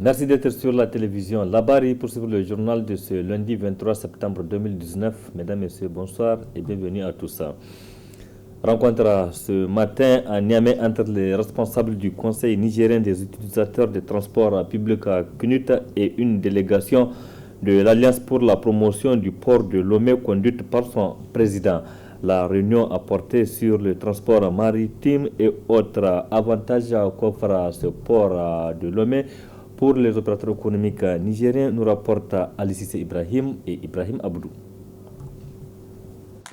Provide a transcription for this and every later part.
Merci d'être sur la télévision Labari pour suivre le journal de ce lundi 23 septembre 2019. Mesdames, Messieurs, bonsoir et bienvenue à tous. Rencontre ce matin à Niamey entre les responsables du Conseil nigérien des utilisateurs des transports publics à CNUT et une délégation de l'Alliance pour la promotion du port de Lomé conduite par son président. La réunion a porté sur le transport maritime et autres avantages qu'offre ce port de Lomé pour les opérateurs économiques nigériens, nous rapporte Alice Ibrahim et Ibrahim Abdou.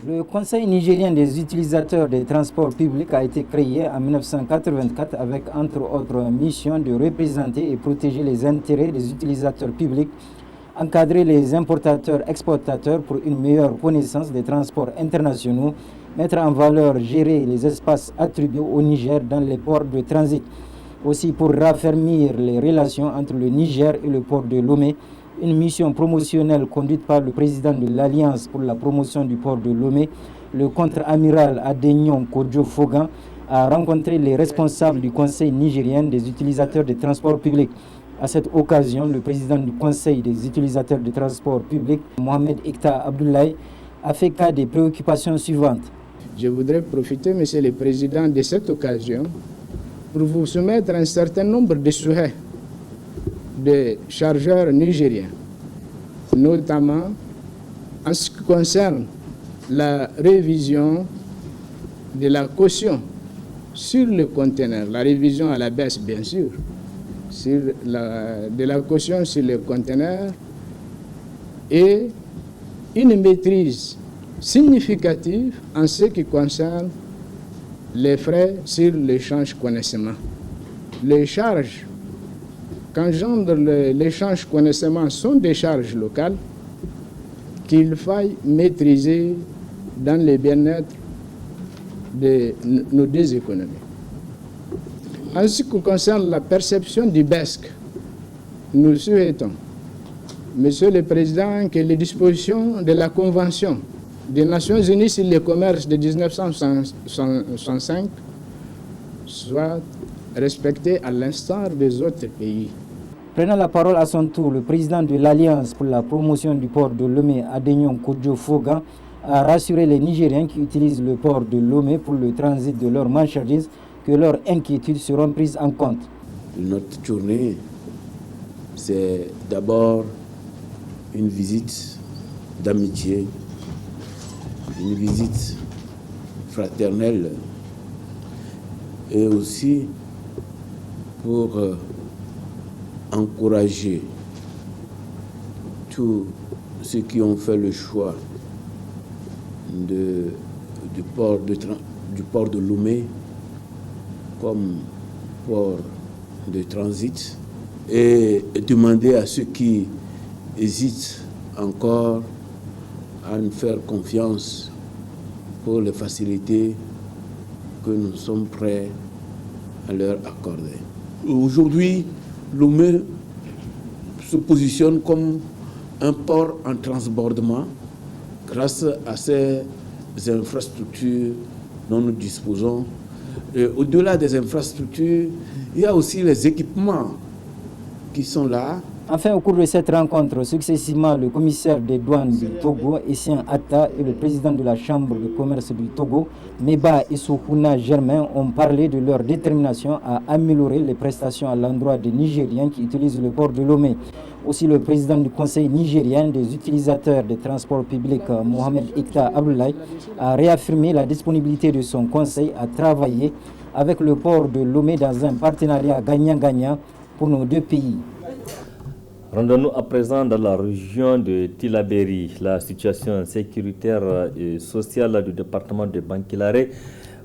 Le Conseil nigérien des utilisateurs des transports publics a été créé en 1984 avec entre autres mission de représenter et protéger les intérêts des utilisateurs publics, encadrer les importateurs-exportateurs pour une meilleure connaissance des transports internationaux, mettre en valeur, gérer les espaces attribués au Niger dans les ports de transit. Aussi pour raffermir les relations entre le Niger et le port de Lomé, une mission promotionnelle conduite par le président de l'Alliance pour la promotion du port de Lomé, le contre-amiral Adenion Kodjo Fogan, a rencontré les responsables du Conseil nigérien des utilisateurs des transports publics. À cette occasion, le président du Conseil des utilisateurs des transports publics, Mohamed Ikta Abdoulaye, a fait cas des préoccupations suivantes. Je voudrais profiter, Monsieur le Président, de cette occasion pour vous soumettre un certain nombre de souhaits des chargeurs nigériens, notamment en ce qui concerne la révision de la caution sur le conteneur, la révision à la baisse bien sûr, de la caution sur le conteneur et une maîtrise significative en ce qui concerne les frais sur l'échange connaissement. Les charges qu'engendre l'échange connaissement sont des charges locales qu'il faille maîtriser dans le bien-être de nos deux économies. En ce qui concerne la perception du BESC, nous souhaitons, Monsieur le Président, que les dispositions de la Convention des Nations Unies sur le commerce de 1965 soient respectées à l'instar des autres pays. Prenant la parole à son tour, le président de l'Alliance pour la promotion du port de Lomé, Adenion Kodjo Fogan, a rassuré les Nigériens qui utilisent le port de Lomé pour le transit de leurs marchandises que leurs inquiétudes seront prises en compte. Notre journée, c'est d'abord une visite d'amitié, une visite fraternelle et aussi pour encourager tous ceux qui ont fait le choix du port de Lomé comme port de transit et demander à ceux qui hésitent encore à nous faire confiance pour les facilités que nous sommes prêts à leur accorder. Aujourd'hui, Lomé se positionne comme un port en transbordement grâce à ces infrastructures dont nous disposons. Et au-delà des infrastructures, il y a aussi les équipements qui sont là. Enfin, au cours de cette rencontre, successivement, le commissaire des douanes du Togo, Essien Atta, et le président de la Chambre de commerce du Togo, Meba Issoukouna Germain, ont parlé de leur détermination à améliorer les prestations à l'endroit des Nigériens qui utilisent le port de Lomé. Aussi, le président du Conseil nigérien des utilisateurs des transports publics, Mohamed Ikta Abdoulaye, a réaffirmé la disponibilité de son conseil à travailler avec le port de Lomé dans un partenariat gagnant-gagnant pour nos deux pays. Rendons-nous à présent dans la région de Tillabéri. La situation sécuritaire et sociale du département de Bankilare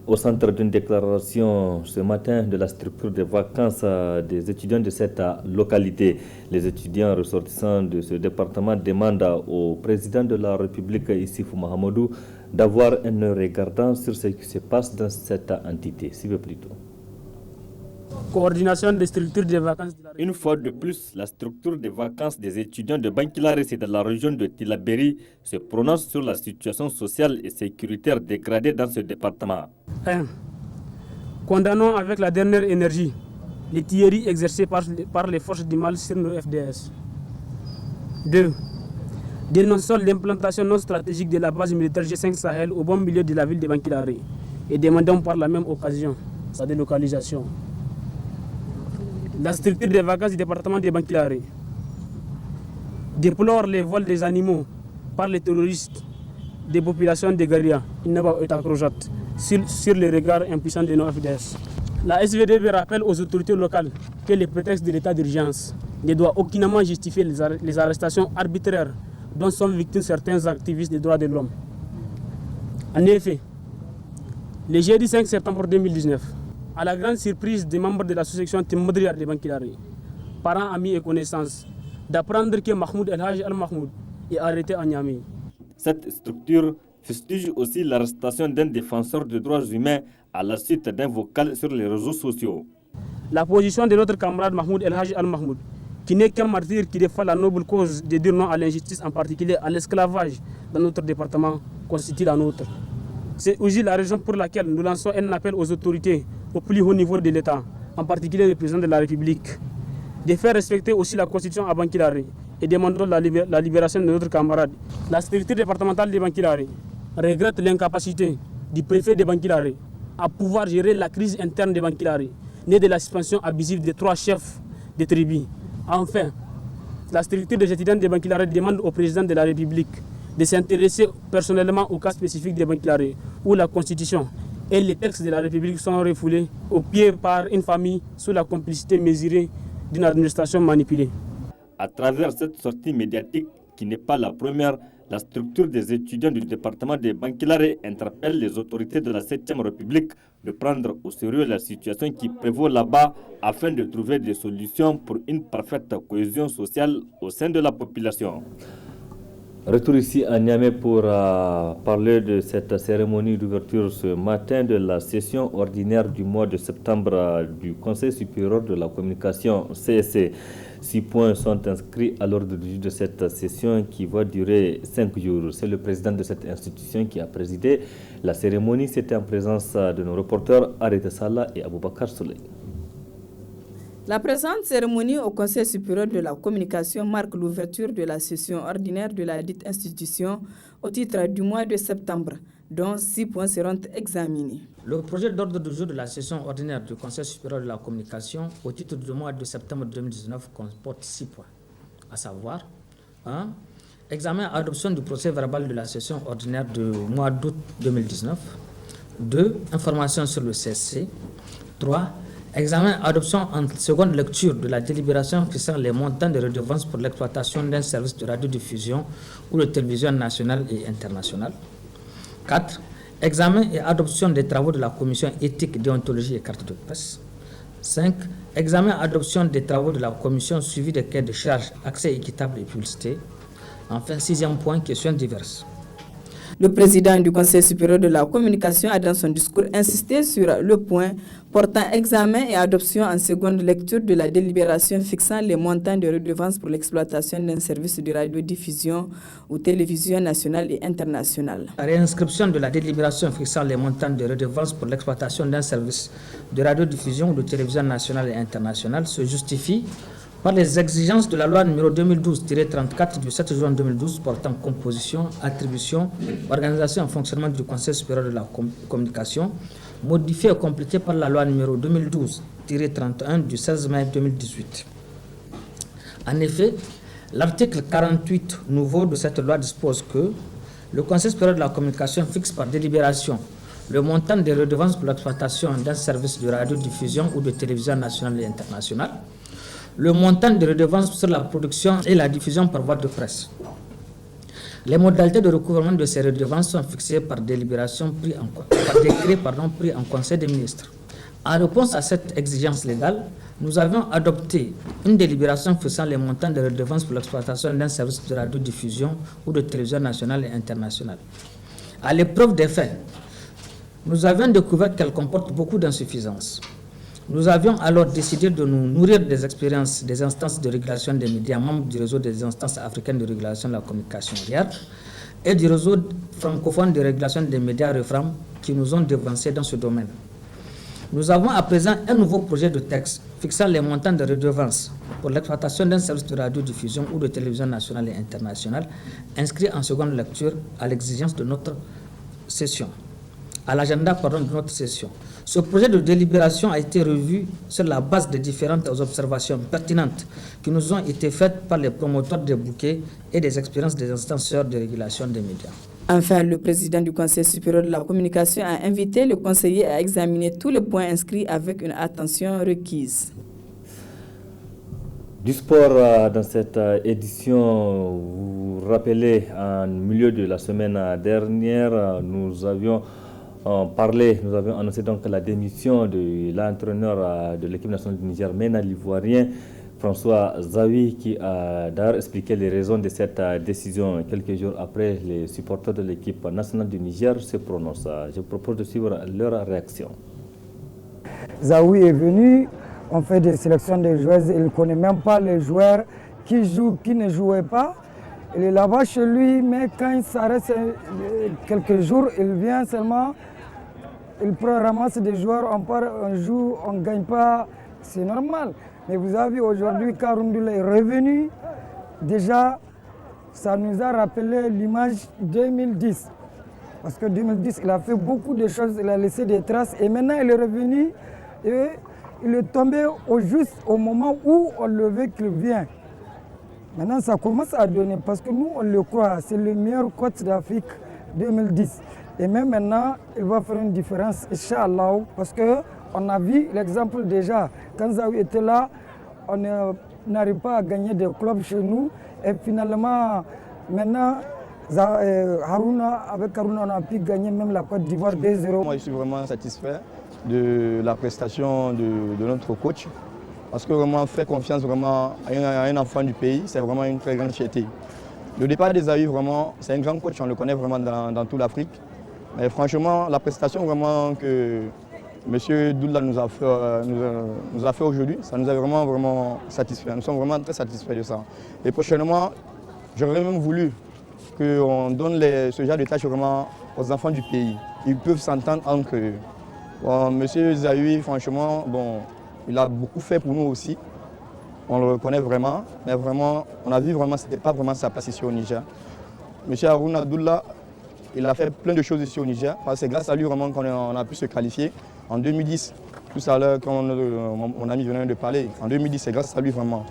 au centre d'une déclaration ce matin de la structure de vacances des étudiants de cette localité. Les étudiants ressortissants de ce département demandent au président de la République, Issifou Mahamadou, d'avoir un regard sur ce qui se passe dans cette entité. S'il vous plaît. Coordination des structures de vacances. Une fois de plus, la structure de vacances des étudiants de Bankilare, c'est dans la région de Tillabéri, se prononce sur la situation sociale et sécuritaire dégradée dans ce département. 1. Condamnons avec la dernière énergie les tueries exercées par les forces du mal sur nos FDS. 2. Dénonçons l'implantation non stratégique de la base militaire G5 Sahel au bon milieu de la ville de Bankilare et demandons par la même occasion sa délocalisation. La structure des vacances du département de Bankilare déplore les vols des animaux par les terroristes des populations de Garia, Innaba et Takrojat, sur les regards impuissants de nos FDS. La SVDB rappelle aux autorités locales que le prétexte de l'état d'urgence ne doit aucunement justifier les arrestations arbitraires dont sont victimes certains activistes des droits de l'homme. En effet, le jeudi 5 septembre 2019, à la grande surprise des membres de l'association Timodria de Bankilare, parents, amis et connaissances, d'apprendre que Mahmoud El Haj Al-Mahmoud est arrêté à Niamey. Cette structure fustige aussi l'arrestation d'un défenseur des droits humains à la suite d'un vocal sur les réseaux sociaux. La position de notre camarade Mahmoud El Haj Al-Mahmoud, qui n'est qu'un martyr qui défend la noble cause de dire non à l'injustice, en particulier à l'esclavage dans notre département, constitue la nôtre. C'est aussi la raison pour laquelle nous lançons un appel aux autorités au plus haut niveau de l'État, en particulier le président de la République, de faire respecter aussi la constitution à Bankilare et demandons la libération de notre camarade. La structure départementale de Bankilare regrette l'incapacité du préfet de Bankilare à pouvoir gérer la crise interne de Bankilare, née de la suspension abusive des 3 chefs de tribus. Enfin, la structure des étudiants de Bankilare demande au président de la République de s'intéresser personnellement au cas spécifique de Bankilare, où la Constitution et les textes de la République sont refoulés au pied par une famille sous la complicité mesurée d'une administration manipulée. À travers cette sortie médiatique, qui n'est pas la première, la structure des étudiants du département de Bankilare interpelle les autorités de la 7e République de prendre au sérieux la situation qui prévaut là-bas afin de trouver des solutions pour une parfaite cohésion sociale au sein de la population. Retour ici à Niamey pour parler de cette cérémonie d'ouverture ce matin de la session ordinaire du mois de septembre du Conseil supérieur de la communication CSC. 6 points sont inscrits à l'ordre du jour de cette session qui va durer 5 jours. C'est le président de cette institution qui a présidé la cérémonie. C'était en présence de nos reporters Arita Salah et Aboubakar Souley. La présente cérémonie au Conseil supérieur de la communication marque l'ouverture de la session ordinaire de la dite institution au titre du mois de septembre, dont 6 points seront examinés. Le projet d'ordre du jour de la session ordinaire du Conseil supérieur de la communication au titre du mois de septembre 2019 comporte 6 points, à savoir 1. Examen et adoption du procès verbal de la session ordinaire du mois d'août 2019. 2. Information sur le CSC. 3. Examen et adoption en seconde lecture de la délibération fixant les montants de redevances pour l'exploitation d'un service de radiodiffusion ou de télévision nationale et internationale. 4. Examen et adoption des travaux de la commission éthique, déontologie et carte de presse. 5. Examen et adoption des travaux de la commission suivi des cahiers de charges, accès équitable et publicité. Enfin, 6e point, questions diverses. Le président du Conseil supérieur de la communication a dans son discours insisté sur le point portant examen et adoption en seconde lecture de la délibération fixant les montants de redevances pour l'exploitation d'un service de radiodiffusion ou télévision nationale et internationale. La réinscription de la délibération fixant les montants de redevances pour l'exploitation d'un service de radiodiffusion ou de télévision nationale et internationale se justifie par les exigences de la loi numéro 2012-34 du 7 juin 2012 portant composition, attribution, organisation et fonctionnement du Conseil supérieur de la communication, modifiée et complétée par la loi numéro 2012-31 du 16 mai 2018. En effet, l'article 48 nouveau de cette loi dispose que le Conseil supérieur de la communication fixe par délibération le montant des redevances pour l'exploitation d'un service de radiodiffusion ou de télévision nationale et internationale, le montant de redevances sur la production et la diffusion par voie de presse. Les modalités de recouvrement de ces redevances sont fixées par délibération par décret pris en Conseil des ministres. En réponse à cette exigence légale, nous avions adopté une délibération fixant les montants de redevances pour l'exploitation d'un service de radiodiffusion ou de télévision nationale et internationale. À l'épreuve des faits, nous avions découvert qu'elle comporte beaucoup d'insuffisances. Nous avions alors décidé de nous nourrir des expériences des instances de régulation des médias membres du réseau des instances africaines de régulation de la communication RIAD et du réseau francophone de régulation des médias REFRAM qui nous ont devancés dans ce domaine. Nous avons à présent un nouveau projet de texte fixant les montants de redevances pour l'exploitation d'un service de radiodiffusion ou de télévision nationale et internationale, inscrit en seconde lecture à l'exigence de notre session, à l'agenda de notre session. Ce projet de délibération a été revu sur la base des différentes observations pertinentes qui nous ont été faites par les promoteurs des bouquets et des expériences des instancieurs de régulation des médias. Enfin, le président du Conseil supérieur de la communication a invité le conseiller à examiner tous les points inscrits avec une attention requise. Du sport dans cette édition, vous vous rappelez, en milieu de la semaine dernière, nous avions annoncé donc la démission de l'entraîneur de l'équipe nationale du Niger, MENA l'Ivoirien, François Zawi, qui a d'ailleurs expliqué les raisons de cette décision. Quelques jours après, les supporters de l'équipe nationale du Niger se prononcent. Je vous propose de suivre leur réaction. Zawi est venu, on fait des sélections de joueurs, il ne connaît même pas les joueurs qui jouent, qui ne jouaient pas. Il est là-bas chez lui, mais quand il s'arrête quelques jours, il vient seulement, il ramasse des joueurs, on part, on joue, on ne gagne pas, c'est normal. Mais vous avez vu aujourd'hui, Karoundoula est revenu, déjà, ça nous a rappelé l'image 2010. Parce que 2010, il a fait beaucoup de choses, il a laissé des traces, et maintenant il est revenu, et il est tombé juste au moment où on le veut qu'il vient. Maintenant, ça commence à donner, parce que nous, on le croit, c'est le meilleur coach d'Afrique 2010. Et même maintenant, il va faire une différence, Inch'Allah, parce qu'on a vu l'exemple déjà. Quand Zawi était là, on n'arrive pas à gagner des clubs chez nous. Et finalement, maintenant, avec Haruna, on a pu gagner même la Côte d'Ivoire 2-0. Moi, je suis vraiment satisfait de la prestation de notre coach. Parce que vraiment faire confiance vraiment à un enfant du pays, c'est vraiment une très grande fierté. Le départ des Zawi, vraiment, c'est un grand coach, on le connaît vraiment dans toute l'Afrique. Mais franchement, la prestation vraiment que M. Doula nous a fait aujourd'hui, ça nous a vraiment satisfait. Nous sommes vraiment très satisfaits de ça. Et prochainement, j'aurais même voulu qu'on donne ce genre de tâches vraiment aux enfants du pays. Ils peuvent s'entendre entre eux. Bon, M. Zawi, franchement, bon, il a beaucoup fait pour nous aussi. On le reconnaît vraiment, mais vraiment, on a vu vraiment que ce n'était pas vraiment sa place ici au Niger. M. Harouna Abdullah, il a fait plein de choses ici au Niger. C'est grâce à lui vraiment qu'on a pu se qualifier. En 2010, tout à l'heure, quand mon ami venait de parler, en 2010, c'est grâce à lui vraiment.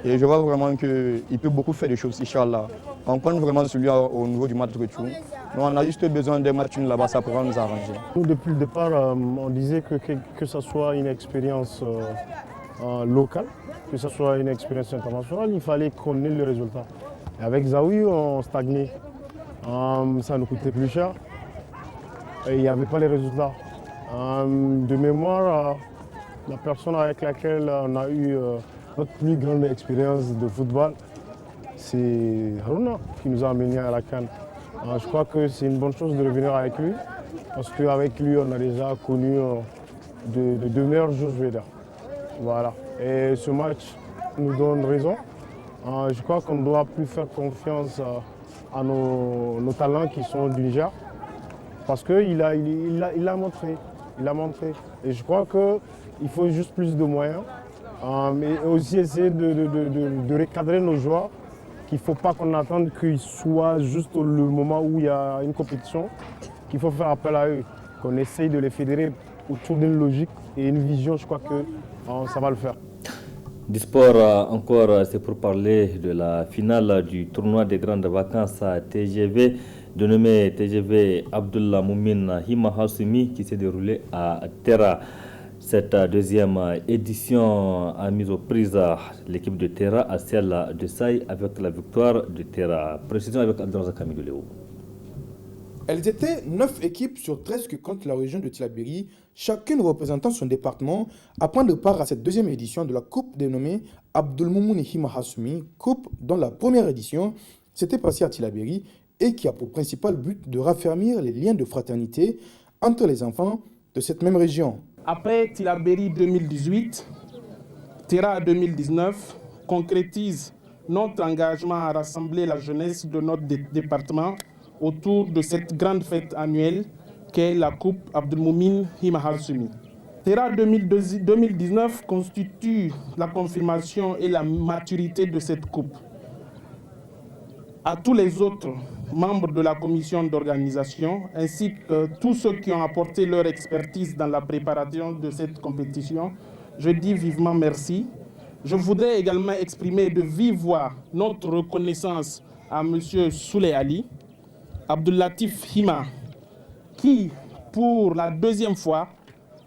Et je vois vraiment qu'il peut beaucoup faire de choses, Inch'Allah. On compte vraiment sur lui au niveau du match de retour. Donc on a juste besoin d'un match là-bas, ça pourra nous arranger. Depuis le départ, on disait que ce soit une expérience locale, que ce soit une expérience internationale, il fallait qu'on ait le résultat. Et avec Zawi, on stagnait. Ça nous coûtait plus cher et il n'y avait pas les résultats. De mémoire, la personne avec laquelle on a eu notre plus grande expérience de football, c'est Haruna qui nous a amenés à la CAN. Je crois que c'est une bonne chose de revenir avec lui, parce qu'avec lui, on a déjà connu de meilleurs jours, je vais dire. Voilà. Et ce match nous donne raison. Je crois qu'on ne doit plus faire confiance à nos talents qui sont du Niger, parce qu'il a montré. Et je crois qu'il faut juste plus de moyens, mais aussi essayer de recadrer nos joueurs, qu'il ne faut pas qu'on attende qu'ils soient juste le moment où il y a une compétition, qu'il faut faire appel à eux, qu'on essaye de les fédérer autour d'une logique et une vision. Je crois que ça va le faire. Du sport encore, c'est pour parler de la finale du tournoi des grandes vacances à TGV, dénommé TGV Abdullah Moumin Hima Hassoumi, qui s'est déroulé à Terra. Cette deuxième édition a mis aux prises l'équipe de Terra à celle de Saï avec la victoire de Terra. Précision avec Abdelrazak Kamilou Léo. Elles étaient 9 équipes sur 13 que compte la région de Tillabéri, chacune représentant son département, à prendre part à cette deuxième édition de la coupe dénommée Abdelmoumoun Hima Hassoumi, coupe dont la première édition s'était passée à Tillabéri et qui a pour principal but de raffermir les liens de fraternité entre les enfants de cette même région. Après Tillabéri 2018, Terra 2019 concrétise notre engagement à rassembler la jeunesse de notre département autour de cette grande fête annuelle qu'est la Coupe Abdelmoumin Hima Hassoumi. Terra 2019 constitue la confirmation et la maturité de cette coupe. À tous les autres membres de la commission d'organisation, ainsi que tous ceux qui ont apporté leur expertise dans la préparation de cette compétition, je dis vivement merci. Je voudrais également exprimer de vive voix notre reconnaissance à M. Souley Ali, Abdoulatif Hima, qui, pour la deuxième fois,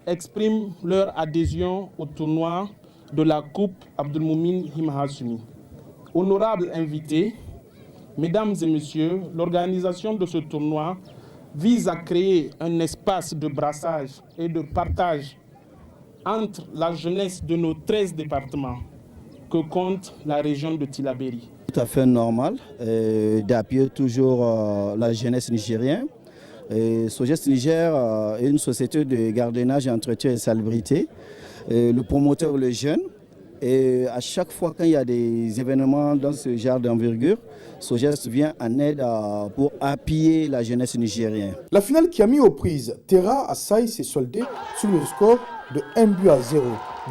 expriment leur adhésion au tournoi de la Coupe Abdelmoumin Hima Hassoumi. Honorables invités, Mesdames et Messieurs, l'organisation de ce tournoi vise à créer un espace de brassage et de partage entre la jeunesse de nos 13 départements que compte la région de Tillabéri. Tout à fait normal d'appuyer toujours la jeunesse nigérienne. Sogest Niger est une société de gardiennage, entretien et salubrité. Le promoteur, le jeune. Et à chaque fois qu'il y a des événements dans ce genre d'envergure, Sogest vient en aide pour appuyer la jeunesse nigérienne. La finale qui a mis aux prises Terra à Saï s'est soldée sur le score de 1-0.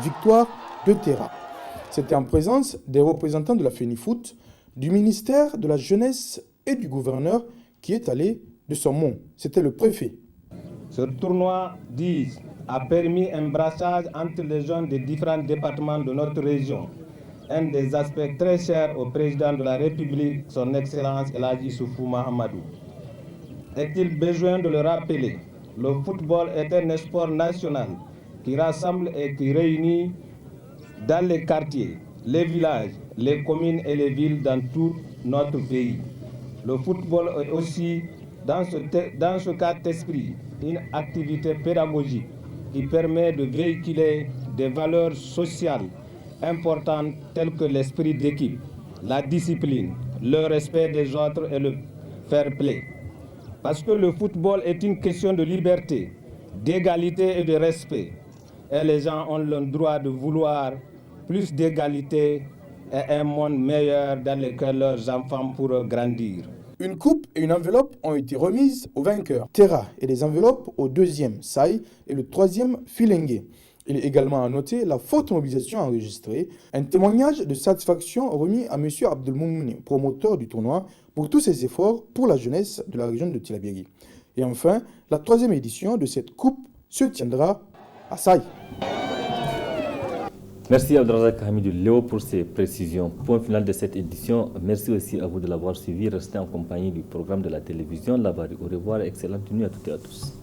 Victoire de Terra. C'était en présence des représentants de la FENIFOOT, du ministère de la Jeunesse et du gouverneur qui est allé de son mot. C'était le préfet. Ce tournoi a permis un brassage entre les jeunes des différents départements de notre région. Un des aspects très chers au président de la République, son Excellence El Hadji Issoufou Mahamadou. Est-il besoin de le rappeler? Le football est un sport national qui rassemble et qui réunit dans les quartiers, les villages, les communes et les villes dans tout notre pays. Le football est aussi, dans ce cas d'esprit, une activité pédagogique qui permet de véhiculer des valeurs sociales importantes telles que l'esprit d'équipe, la discipline, le respect des autres et le fair play. Parce que le football est une question de liberté, d'égalité et de respect. Et les gens ont le droit de vouloir plus d'égalité et un monde meilleur dans lequel leurs enfants pourront grandir. Une coupe et une enveloppe ont été remises aux vainqueurs. Terra et les enveloppes au deuxième Saï et le troisième Filengue. Il est également à noter la forte mobilisation enregistrée, un témoignage de satisfaction remis à M. Abdelmoumouni, promoteur du tournoi, pour tous ses efforts pour la jeunesse de la région de Tillabéri. Et enfin, la troisième édition de cette coupe se tiendra à Saï. Merci Abdelrazak Hamidou Léo pour ces précisions. Point final de cette édition. Merci aussi à vous de l'avoir suivi. Restez en compagnie du programme de la télévision Labari. Au revoir et excellente nuit à toutes et à tous.